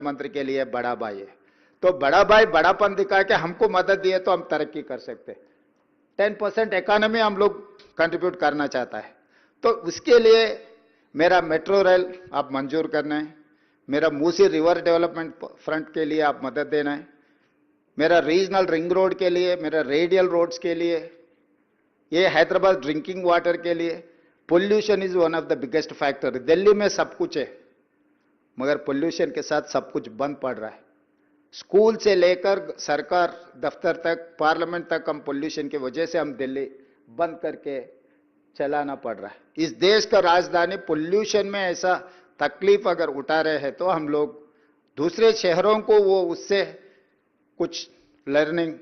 मंत्री के लिए बड़ा भाई है, तो बड़ा भाई बड़ापन दिखा के हमको मदद दिए तो हम तरक्की कर सकते। 10% इकोनॉमी हम लोग कंट्रीब्यूट करना चाहता है, तो उसके लिए मेरा मेट्रो रेल आप मंजूर करना है, मेरा मूसी रिवर डेवलपमेंट फ्रंट के लिए आप मदद देना है, मेरा रीजनल रिंग रोड के लिए, मेरा रेडियल रोड्स के लिए, ये हैदराबाद ड्रिंकिंग वाटर के लिए। Pollution is one of the biggest factor. Delhi में सब कुछ है, मगर पोल्यूशन के साथ सब कुछ बंद पड़ रहा है। स्कूल से लेकर सरकार दफ्तर तक, पार्लियामेंट तक हम पोल्यूशन की वजह से हम दिल्ली बंद करके चलाना पड़ रहा है। इस देश का राजधानी पोल्यूशन में ऐसा तकलीफ अगर उठा रहे हैं तो हम लोग दूसरे शहरों को वो उससे कुछ लर्निंग,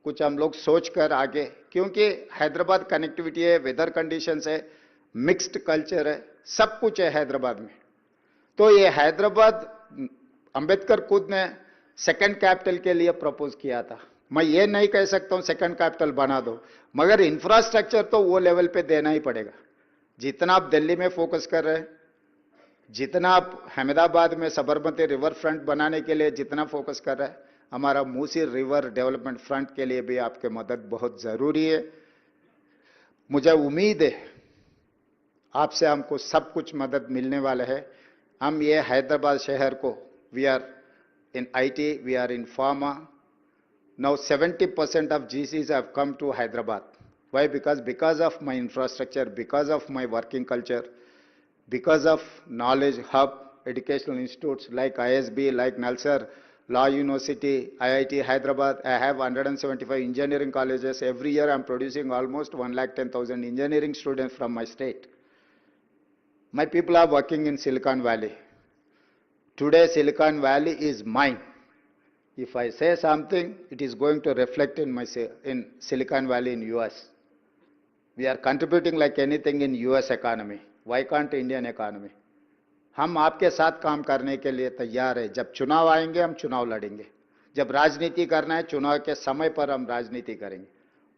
कुछ हम लोग सोच कर आगे, क्योंकि हैदराबाद कनेक्टिविटी है, वेदर कंडीशंस है, मिक्स्ड कल्चर है, सब कुछ है हैदराबाद में। तो ये हैदराबाद अंबेडकर खुद ने सेकंड कैपिटल के लिए प्रपोज किया था। मैं ये नहीं कह सकता हूं सेकंड कैपिटल बना दो, मगर इंफ्रास्ट्रक्चर तो वो लेवल पे देना ही पड़ेगा। जितना आप दिल्ली में फोकस कर रहे हैं, जितना आप अहमदाबाद में सबरमती रिवर फ्रंट बनाने के लिए जितना फोकस कर रहे हैं, हमारा मूसी रिवर डेवलपमेंट फ्रंट के लिए भी आपके मदद बहुत जरूरी है। मुझे उम्मीद है आपसे हमको सब कुछ मदद मिलने वाला है। हम ये हैदराबाद शहर को, we are in IT, we are in pharma. Now 70% of GCs have come to Hyderabad. Why? Because of my infrastructure, because of my working culture, because of knowledge hub, educational institutes like ISB, like Nalsar, Law University, IIT Hyderabad. I have 175 engineering colleges. Every year I'm producing almost 110,000 engineering students from my state. My people are working in Silicon Valley. Today Silicon Valley is mine. If I say something, it is going to reflect in Silicon Valley in US. We are contributing like anything in US economy. Why can't Indian economy? हम आपके साथ काम करने के लिए तैयार है। जब चुनाव आएंगे हम चुनाव लड़ेंगे, जब राजनीति करना है चुनाव के समय पर हम राजनीति करेंगे।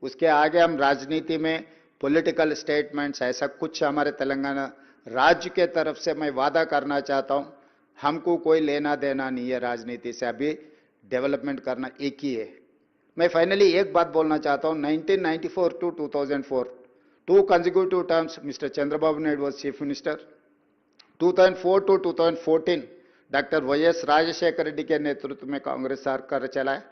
उसके आगे हम राजनीति में पॉलिटिकल स्टेटमेंट्स ऐसा कुछ हमारे तेलंगाना राज्य के तरफ से मैं वादा करना चाहता हूं, हमको कोई लेना देना नहीं है राजनीति से। अभी डेवलपमेंट करना एक ही है। मैं फाइनली एक बात बोलना चाहता हूं, 1994 to 2004 2 consecutive terms mister Chandrababu Naidu was chief minister. 2004 to 2014 doctor YS Rajasekhara Reddy के नेतृत्व में कांग्रेस सरकार चलाए।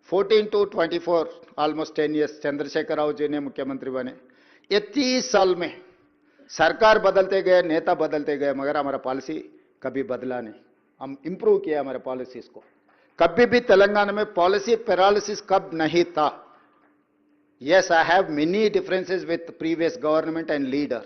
14 to 24 almost 10 years Chandrashekar Rao ji ने मुख्यमंत्री बने। ये 30 साल में सरकार बदलते गए, नेता बदलते गए, मगर हमारा पॉलिसी कभी बदला नहीं। हम इंप्रूव किया हमारे पॉलिसीज को। कभी भी तेलंगाना में पॉलिसी पैरालिसिस कब नहीं था। Yes, I have many differences with previous government and leader,